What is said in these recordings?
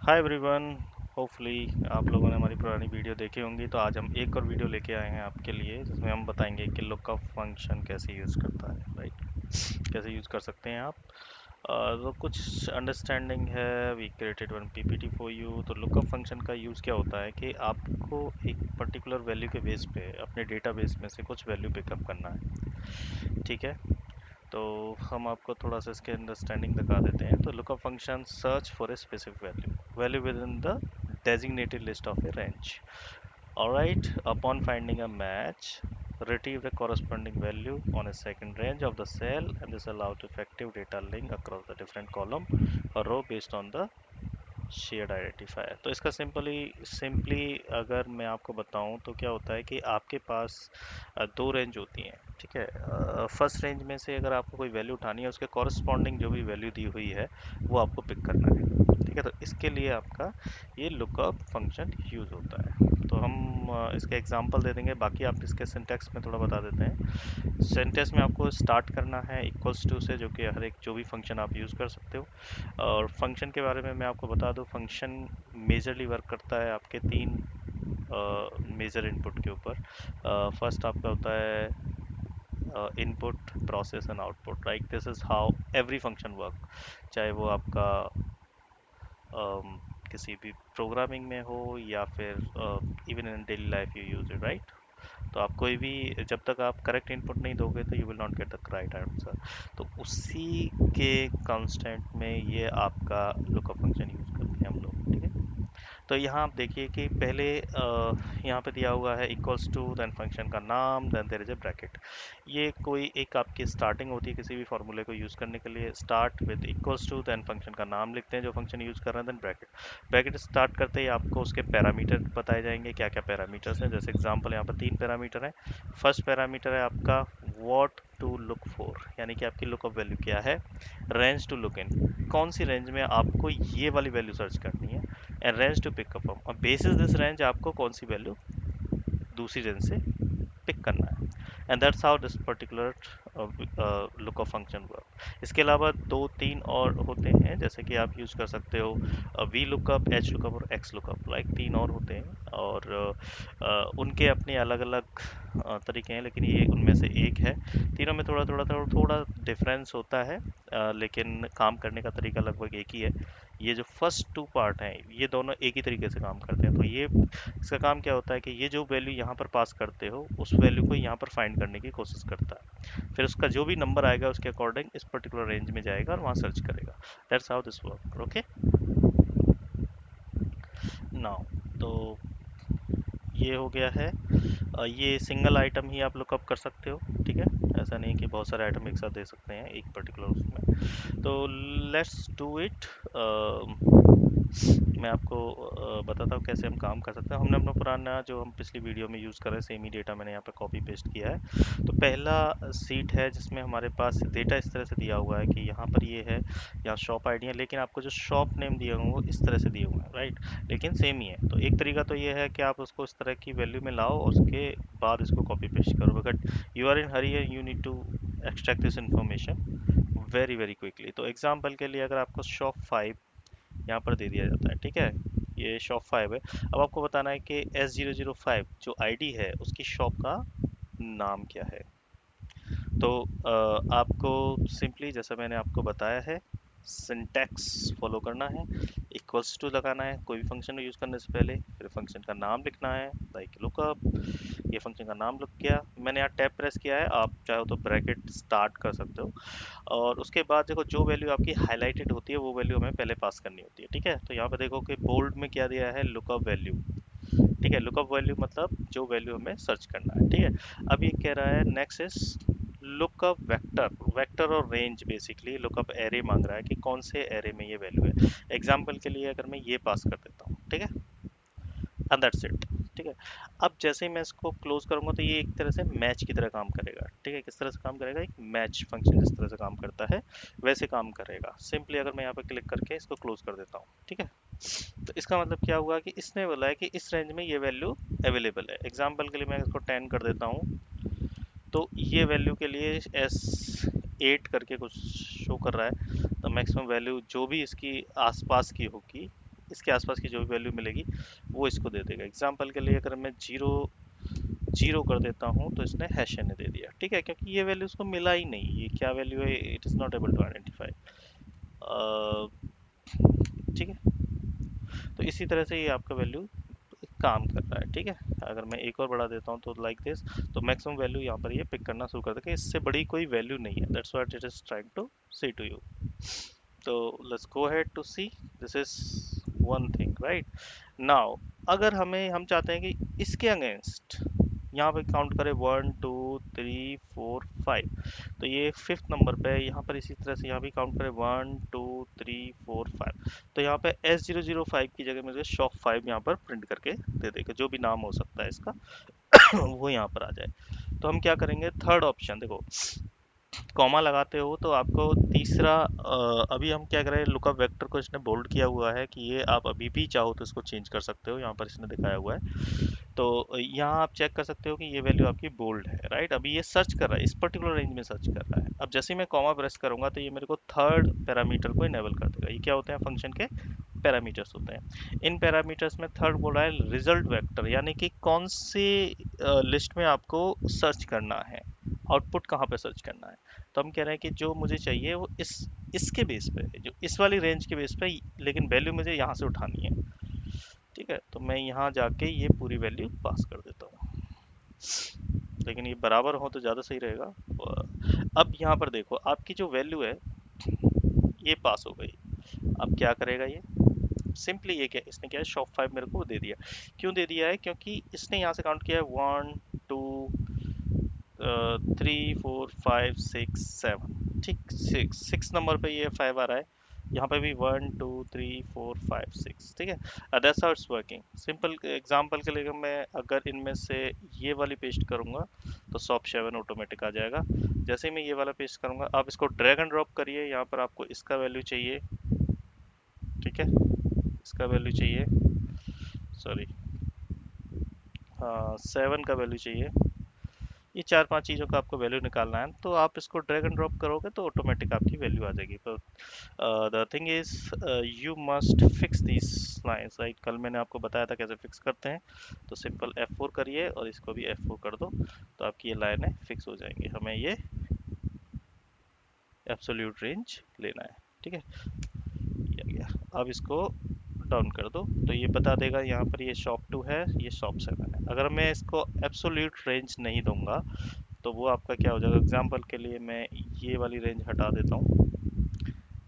Hi everyone. Hopefully आप लोगों ने हमारी पुरानी वीडियो देखी होंगी, तो आज हम एक और वीडियो लेके आए हैं आपके लिए, जिसमें हम बताएंगे कि लुकअप फंक्शन कैसे यूज़ करता है, राइट। कैसे यूज़ कर सकते हैं आप। तो कुछ अंडरस्टैंडिंग है, we created one PPT for you. तो लुकअप फंक्शन का यूज़ क्या होता है कि आपको एक पर्टिकुलर वैल्यू के बेस पे अपने डेटाबेस में से कुछ वैल्यू पिकअप करना है, ठीक है। तो हम आपको थोड़ा सा इसके अंडरस्टैंडिंग दिखा देते हैं। तो lookup function search for a specific value with in the designated list of a range. Alright, upon finding a match, retrieve the corresponding value on a second range of the cell, and this allows effective data link across the different column or row based on the shared identifier. तो इसका simply अगर मैं आपको बताऊं तो क्या होता है कि आपके पास दो रेंज होती हैं, ठीक है। फर्स्ट रेंज में से अगर आपको कोई वैल्यू उठानी है, उसके कॉरस्पॉन्डिंग जो भी वैल्यू दी हुई है वो आपको पिक करना है, ठीक है। तो इसके लिए आपका ये लुकअप फंक्शन यूज़ होता है। तो हम इसके एग्जांपल दे देंगे, बाकी आप इसके सिंटैक्स में थोड़ा बता देते हैं। सिंटैक्स में आपको स्टार्ट करना है इक्वल्स टू से, जो कि हर एक जो भी फंक्शन आप यूज़ कर सकते हो। और फंक्शन के बारे में मैं आपको बता दूं, फंक्शन मेजरली वर्क करता है आपके तीन मेजर इनपुट के ऊपर। फर्स्ट आपका होता है input, process and output, right. This is how every function work, चाहे वो आपका किसी भी प्रोग्रामिंग में हो या फिर even in daily life you use it, right. तो आप कोई भी, जब तक आप करेक्ट इनपुट नहीं दोगे तो you will not get the right answer. तो उसी के कांस्टेंट में ये आपका लुकअप फंक्शन यूज करते हैं हम लोग, ठीक है। तो यहाँ आप देखिए कि पहले यहाँ पे दिया हुआ है इक्वल्स टू, देन फंक्शन का नाम, then there is a bracket. ये कोई एक आपकी स्टार्टिंग होती है किसी भी फॉर्मूले को यूज़ करने के लिए। Start with equals to, then function का नाम लिखते हैं जो फंक्शन यूज़ कर रहे हैं, देन ब्रैकेट। ब्रैकेट स्टार्ट करते ही आपको उसके पैरामीटर बताए जाएंगे, क्या क्या पैरामीटर्स हैं। जैसे एग्जांपल यहाँ पर तीन पैरामीटर हैं। फर्स्ट पैरामीटर है आपका व्हाट टू लुक फॉर, यानी कि आपकी लुकअप वैल्यू क्या है। रेंज टू लुक इन, कौन सी रेंज में आपको ये वाली वैल्यू सर्च करनी है। And range to pick up from, और बेसिस दिस रेंज आपको कौन सी वैल्यू दूसरी रेंज से पिक करना है। And that's how this particular lookup function work. इसके अलावा दो तीन और होते हैं, जैसे कि आप यूज कर सकते हो वी लुकअप, एच लुकअप और एक्स लुकअप, लाइक तीन और होते हैं। और उनके अपने अलग अलग तरीके हैं, लेकिन ये उनमें से एक है। तीनों में थोड़ा थोड़ा थोड़ा थोड़ा डिफरेंस होता है, लेकिन काम करने का तरीका लगभग एक ही है। ये जो फर्स्ट टू पार्ट हैं, ये दोनों एक ही तरीके से काम करते हैं। तो ये, इसका काम क्या होता है कि ये जो वैल्यू यहाँ पर पास करते हो, उस वैल्यू को यहाँ पर फाइंड करने की कोशिश करता है। फिर उसका जो भी नंबर आएगा उसके अकॉर्डिंग इस पर्टिकुलर रेंज में जाएगा और वहाँ सर्च करेगा। That's how this work, okay. Now तो ये हो गया है। ये सिंगल आइटम ही आप लुकअप कर सकते हो, ठीक है। ऐसा नहीं कि बहुत सारे आइटम एक साथ दे सकते हैं एक पर्टिकुलर उसमें। तो लेट्स डू इट। मैं आपको बताता हूँ कैसे हम काम कर सकते हैं। हमने अपना पुराना जो हम पिछली वीडियो में यूज़ कर रहे हैं, सेम ही डेटा मैंने यहाँ पे कॉपी पेस्ट किया है। तो पहला सीट है जिसमें हमारे पास डेटा इस तरह से दिया हुआ है कि यहाँ पर ये है, यहाँ शॉप आईडी है, लेकिन आपको जो शॉप नेम दिए हुए हैं वो इस तरह से दिए हुए हैं, राइट। लेकिन सेम ही है। तो एक तरीका तो ये है कि आप उसको इस तरह की वैल्यू में लाओ और उसके बाद इसको कॉपी पेस्ट करो, but you are in hurry and you need to extract this information very very quickly. तो एग्जाम्पल के लिए अगर आपको शॉप 5 यहाँ पर दे दिया जाता है, ठीक है। ये शॉप 5 है। अब आपको बताना है कि S005 जो आईडी है उसकी शॉप का नाम क्या है। तो आपको सिंपली जैसा मैंने आपको बताया है, सिंटैक्स फॉलो करना है। इक्वल्स टू लगाना है कोई भी फंक्शन यूज़ करने से पहले, फिर फंक्शन का नाम लिखना है, लाइक लुकअप। ये फंक्शन का नाम लिख गया, मैंने यहाँ टैब प्रेस किया है, आप चाहो तो ब्रैकेट स्टार्ट कर सकते हो। और उसके बाद देखो जो वैल्यू आपकी हाईलाइटेड होती है वो वैल्यू हमें पहले पास करनी होती है, ठीक है। तो यहाँ पे देखो कि बोल्ड में क्या दिया है, लुकअप वैल्यू, ठीक है। लुकअप वैल्यू मतलब जो वैल्यू हमें सर्च करना है, ठीक है। अब ये कह रहा है next is lookup vector. Vector और रेंज, बेसिकली लुकअप एरे मांग रहा है कि कौन से एरे में ये वैल्यू है। एग्जाम्पल के लिए अगर मैं ये पास कर देता हूँ, ठीक है, एंड दैट्स इट, ठीक है। अब जैसे ही मैं इसको क्लोज करूंगा तो ये एक तरह से मैच की तरह काम करेगा, ठीक है। किस तरह से काम करेगा, एक मैच फंक्शन जिस तरह से काम करता है वैसे काम करेगा। सिंपली अगर मैं यहाँ पे क्लिक करके इसको क्लोज कर देता हूँ, ठीक है। तो इसका मतलब क्या हुआ कि इसने बोला है कि इस रेंज में ये वैल्यू अवेलेबल है। एग्जाम्पल के लिए मैं इसको 10 कर देता हूँ, तो ये वैल्यू के लिए S8 करके कुछ शो कर रहा है। तो मैक्सिमम वैल्यू जो भी इसकी आसपास की होगी इसके आसपास की जो भी वैल्यू मिलेगी वो इसको दे देगा। एग्जाम्पल के लिए अगर मैं 0 कर देता हूँ तो इसने हैश ने दे दिया, ठीक है, क्योंकि ये वैल्यू उसको मिला ही नहीं, ये क्या वैल्यू है, it is not able to identify. ठीक है, तो इसी तरह से ये आपका वैल्यू काम कर रहा है, ठीक है। अगर मैं एक और बढ़ा देता हूँ तो लाइक दिस, तो मैक्सिमम वैल्यू यहाँ पर ये पिक करना शुरू कर देगा, इससे बड़ी कोई वैल्यू नहीं है, that's what it is trying to say to you. तो let's go ahead to see, this is one thing right now. अगर हम चाहते हैं कि इसके अगेंस्ट यहाँ पे काउंट करें 1 2 3 4 5, तो ये फिफ्थ नंबर पे है, यहाँ पर इसी तरह से यहाँ भी काउंट करें 1 2 3 4 5, तो यहाँ पे S005 की जगह मुझे शॉप 5 यहाँ पर प्रिंट करके दे देगा, जो भी नाम हो सकता है इसका वो यहाँ पर आ जाए। तो हम क्या करेंगे, थर्ड ऑप्शन देखो, कॉमा लगाते हो तो आपको तीसरा अभी हम क्या करें, लुकअप वेक्टर को इसने बोल्ड किया हुआ है कि ये आप अभी भी चाहो तो इसको चेंज कर सकते हो, यहाँ पर इसने दिखाया हुआ है। तो यहाँ आप चेक कर सकते हो कि ये वैल्यू आपकी बोल्ड है राइट। अभी ये सर्च कर रहा है, इस पर्टिकुलर रेंज में सर्च कर रहा है। अब जैसे ही मैं कॉमा प्रेस करूंगा तो ये मेरे को थर्ड पैरामीटर को इनेबल कर देगा। ये क्या होते हैं, फंक्शन के पैरामीटर्स होते हैं। इन पैरामीटर्स में थर्ड बोल रहा है रिजल्ट वेक्टर, यानी कि कौन सी लिस्ट में आपको सर्च करना है, आउटपुट कहाँ पे सर्च करना है। तो हम कह रहे हैं कि जो मुझे चाहिए वो इसके बेस पे है, जो इस वाली रेंज के बेस पे, लेकिन वैल्यू मुझे यहाँ से उठानी है, ठीक है। तो मैं यहाँ जाके ये पूरी वैल्यू पास कर देता हूँ, लेकिन ये बराबर हो तो ज़्यादा सही रहेगा। अब यहाँ पर देखो आपकी जो वैल्यू है ये पास हो गई। अब क्या करेगा ये, सिंपली ये क्या, इसने क्या है, शॉप 5 मेरे को दे दिया। क्यों दे दिया है, क्योंकि इसने यहाँ से काउंट किया है 1 2 3 4 5 6 7, ठीक, सिक्स नंबर पे ये 5 आ रहा है, यहाँ पे भी 1 2 3 4 5 6, ठीक है। That's how it's working. Simple example के लिए मैं अगर इनमें से ये वाली पेस्ट करूंगा तो शॉप 7 ऑटोमेटिक आ जाएगा। जैसे ही मैं ये वाला पेस्ट करूंगा, आप इसको ड्रैग एंड ड्रॉप करिए, यहाँ पर आपको इसका वैल्यू चाहिए, ठीक है, इसका वैल्यू चाहिए, सॉरी, हाँ 7 का वैल्यू चाहिए, ये चार पांच चीज़ों का आपको वैल्यू निकालना है, तो आप इसको ड्रैग एंड ड्रॉप करोगे तो ऑटोमेटिक आपकी वैल्यू आ जाएगी। तो the thing is you must fix this lines right, कल मैंने आपको बताया था कैसे फिक्स करते हैं। तो सिंपल F4 करिए और इसको भी F4 कर दो, तो आपकी ये लाइनें फिक्स हो जाएंगी। हमें ये एब्सोल्यूट रेंज लेना है, ठीक है, ये आ गया। अब इसको डाउन कर दो तो ये बता देगा यहाँ पर ये शॉप 2 है, ये शॉप 7 है। अगर मैं इसको एब्सोल्यूट रेंज नहीं दूंगा तो वो आपका क्या हो जाएगा, एग्जाम्पल के लिए मैं ये वाली रेंज हटा देता हूँ,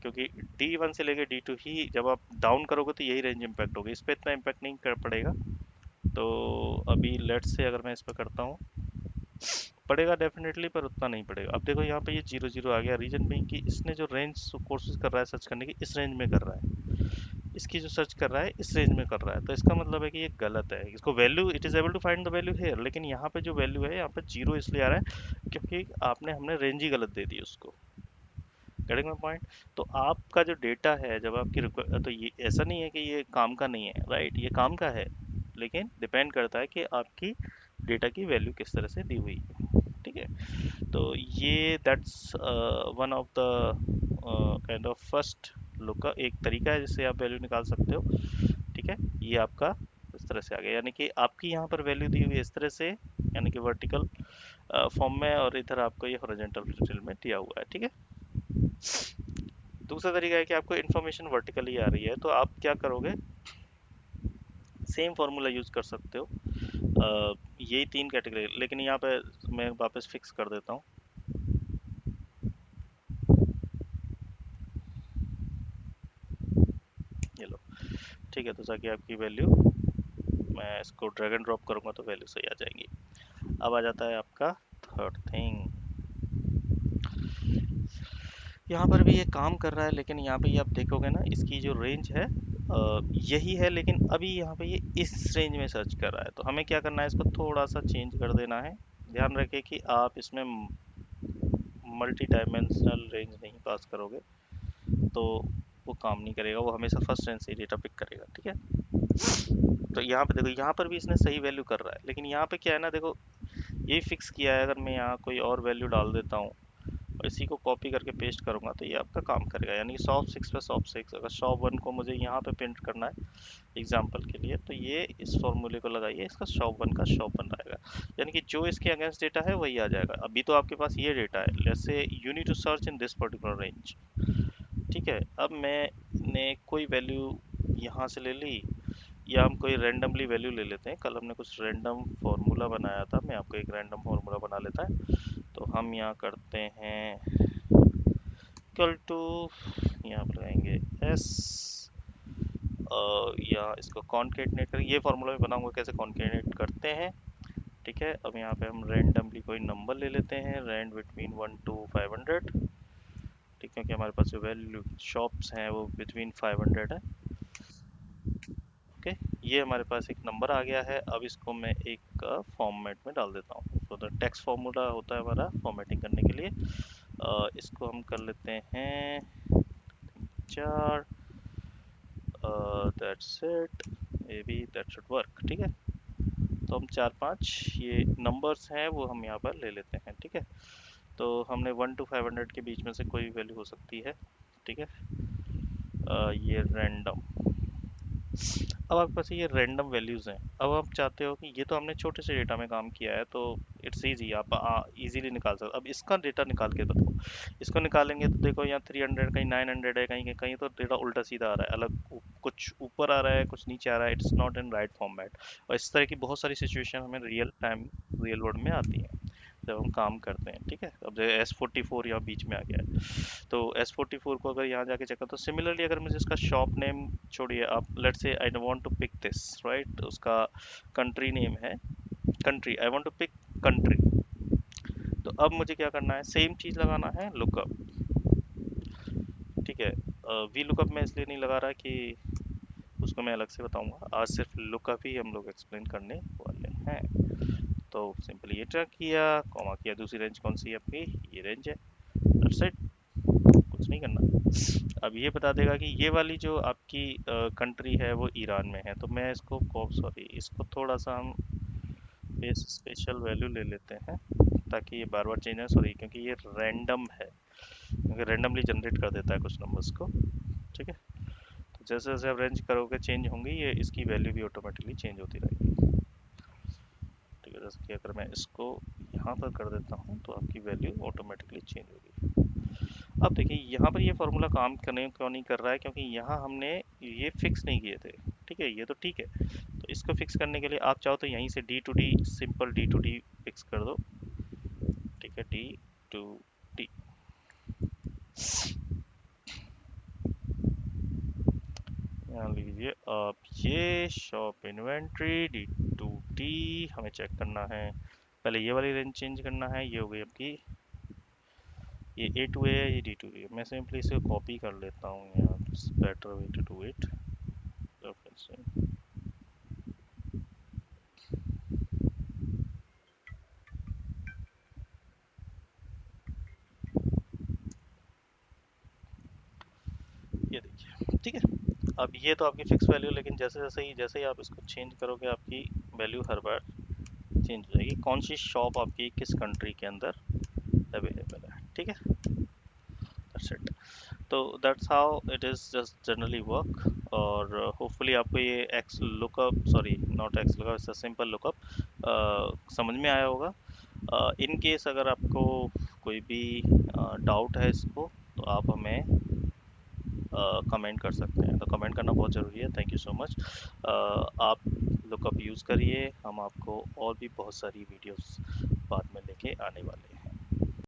क्योंकि D1 से लेके D2 ही जब आप डाउन करोगे तो यही रेंज इम्पैक्ट होगी, इस पर इतना इम्पैक्ट नहीं कर पड़ेगा। तो अभी लेट्स से अगर मैं इस पर करता हूँ, पड़ेगा डेफिनेटली, पर उतना नहीं पड़ेगा। अब देखो यहाँ पे ये 0 0 आ गया, रीजन बीइंग कि इसने जो रेंज कोशिश कर रहा है सर्च करने की, इस रेंज में कर रहा है, इसकी जो सर्च कर रहा है इस रेंज में कर रहा है, तो इसका मतलब है कि ये गलत है। इसको value, it is able to find the value here, लेकिन यहाँ पे जो वैल्यू है यहाँ पे 0 इसलिए आ रहा है क्योंकि हमने रेंज ही गलत दे दी उसको। Getting my point. तो आपका जो डेटा है जब आपकी तो ये ऐसा नहीं है कि ये काम का नहीं है राइट, ये काम का है, लेकिन डिपेंड करता है कि आपकी डेटा की वैल्यू किस तरह से दी हुई है, ठीक है। तो ये that's one of the kind of first look का एक तरीका है जिससे आप वैल्यू निकाल सकते हो, ठीक है। ये आपका इस तरह से आ गया, यानी कि आपकी यहाँ पर वैल्यू दी हुई है इस तरह से, यानी कि वर्टिकल फॉर्म में, और इधर आपको ये हॉरिजॉन्टल डिटेल में दिया हुआ है, ठीक है। दूसरा तरीका है कि आपको इन्फॉर्मेशन वर्टिकली आ रही है, तो आप क्या करोगे, सेम फार्मूला यूज कर सकते हो। यही तीन कैटेगरी, लेकिन यहाँ पे मैं वापस फिक्स कर देता हूँ। ये लो, ठीक है, तो ताकि आपकी वैल्यू, मैं इसको ड्रैग एंड ड्रॉप करूंगा तो वैल्यू सही आ जाएंगी। अब आ जाता है आपका थर्ड थिंग, यहाँ पर भी ये काम कर रहा है, लेकिन यहाँ पे ये आप देखोगे ना, इसकी जो रेंज है यही है, लेकिन अभी यहाँ पे ये इस रेंज में सर्च कर रहा है। तो हमें क्या करना है, इसको थोड़ा सा चेंज कर देना है। ध्यान रखें कि आप इसमें मल्टी डायमेंशनल रेंज नहीं पास करोगे तो वो काम नहीं करेगा, वो हमेशा फर्स्ट रेंज से ही डेटा पिक करेगा, ठीक है। तो यहाँ पे देखो, यहाँ पर भी इसने सही वैल्यू कर रहा है, लेकिन यहाँ पे क्या है ना, देखो ये फिक्स किया है, अगर मैं यहाँ कोई और वैल्यू डाल देता हूँ, इसी को कॉपी करके पेस्ट करूंगा तो ये आपका काम करेगा, यानी शॉप 6 पे शॉप 6, अगर शॉप 1 को मुझे यहाँ पे प्रिंट करना है एग्जाम्पल के लिए, तो ये इस फॉर्मूले को लगाइए, इसका शॉप 1 का शॉप बन रहेगा, यानी कि जो इसके अगेंस्ट डेटा है वही आ जाएगा। अभी तो आपके पास ये डेटा है, let's say you need to search in this particular range. ठीक है, अब मैंने कोई वैल्यू यहाँ से ले ली, या हम कोई रैंडमली वैल्यू ले लेते हैं। कल हमने कुछ रैंडम फार्मूला बनाया था, मैं आपको एक रैंडम फार्मूला बना लेता है। तो हम यहाँ करते हैं इक्वल टू, यहाँ पर लगाएंगे एस, या इसको कॉन्केटनेट कर, ये फार्मूला में बनाऊंगा कैसे कॉन्केटनेट करते हैं। ठीक है, अब यहाँ पे हम रैंडमली कोई नंबर ले लेते हैं, रैंड बिटवीन 1 to 500। ठीक है, क्योंकि हमारे पास जो वैल्यू शॉप्स हैं वो बिटवीन 500 है। ओके, ये हमारे पास एक नंबर आ गया है। अब इसको मैं एक फॉर्मेट में डाल देता हूँ। तो द टेक्स्ट फार्मूला होता है हमारा फॉर्मेटिंग करने के लिए। इसको हम कर लेते हैं 4, that's it, may be that should work. ठीक है, तो हम 4 5 ये नंबर्स हैं वो हम यहाँ पर ले लेते हैं। ठीक है, तो हमने 1 to 500 के बीच में से कोई वैल्यू हो सकती है। ठीक है, ये रैंडम, अब आपके पास ये रैंडम वैल्यूज़ हैं। अब आप चाहते हो कि ये तो हमने छोटे से डेटा में काम किया है, तो इट्स इजी, आप इजीली निकाल सकते हो। अब इसका डेटा निकाल के बताओ, इसको निकालेंगे तो देखो यहाँ 300, कहीं 900 है, कहीं कहीं तो डेटा उल्टा सीधा आ रहा है, अलग कुछ ऊपर आ रहा है, कुछ नीचे आ रहा है, it's not in right format. और इस तरह की बहुत सारी सिचुएशन हमें रियल टाइम, रियल वर्ल्ड में आती हैं जब हम काम करते हैं। ठीक है, अब जैसे S44 यहाँ बीच में आ गया है, तो S44 को अगर यहाँ जाके चेक करो, तो सिमिलरली अगर मुझे इसका शॉप नेम छोड़िए, आप let's say I want to pick this right, उसका कंट्री नेम है country, I want to pick country. तो अब मुझे क्या करना है, सेम चीज़ लगाना है लुकअप। ठीक है, वी लुकअप में इसलिए नहीं लगा रहा कि उसको मैं अलग से बताऊंगा, आज सिर्फ लुकअप ही हम लोग एक्सप्लेन करने वाले हैं। तो सिंपली ये ट्रैक किया, कॉमा किया, दूसरी रेंज कौन सी है आपकी, ये रेंज है, दैट्स इट, कुछ नहीं करना। अब ये बता देगा कि ये वाली जो आपकी कंट्री है वो ईरान में है, तो मैं इसको सॉरी, इसको थोड़ा सा हम बेस स्पेशल वैल्यू ले लेते हैं, ताकि ये बार बार चेंज है, सॉरी, क्योंकि ये रैंडम है, क्योंकि रैंडमली जनरेट कर देता है कुछ नंबर्स को। ठीक है, तो जैसे जैसे आप रेंज करोगे चेंज होंगी, ये इसकी वैल्यू भी ऑटोमेटिकली चेंज होती रहेगी। ठीक है, जैसे कि अगर मैं इसको यहाँ पर कर देता हूँ तो आपकी वैल्यू ऑटोमेटिकली चेंज होगी। अब देखिए यहाँ पर ये फार्मूला काम करने क्यों नहीं कर रहा है, क्योंकि यहाँ हमने ये फिक्स नहीं किए थे। ठीक है, ये तो ठीक है, तो इसको फिक्स करने के लिए आप चाहो तो यहीं से D to D, simple D to D fix कर दो। ठीक है, डी टू डी, यहाँ लीजिए आप, ये shop inventory D to D हमें चेक करना है। पहले ये वाली रेंज चेंज करना है, ये हो गई आपकी, ये ए टू ए है, ये डी टू डी है। मैं सिंपली इसे कॉपी कर लेता हूँ यहाँ, better way to do it. तो फिर से ये देखिए। ठीक है, अब ये तो आपकी फिक्स वैल्यू, लेकिन जैसे ही आप इसको चेंज करोगे आपकी वैल्यू हर बार चेंज हो जाएगी, कौन सी शॉप आपकी किस कंट्री के अंदर अवेलेबल है। ठीक है, दैट्स इट। तो that's how it is just generally work. और होपफुली आपको ये x lookup, sorry not x lookup, it's a simple lookup समझ में आया होगा। इन केस अगर आपको कोई भी डाउट है इसको, तो आप हमें कमेंट कर सकते हैं। तो कमेंट करना बहुत ज़रूरी है। Thank you so much. आप लुकअप यूज़ करिए, हम आपको और भी बहुत सारी वीडियोस बाद में लेके आने वाले हैं।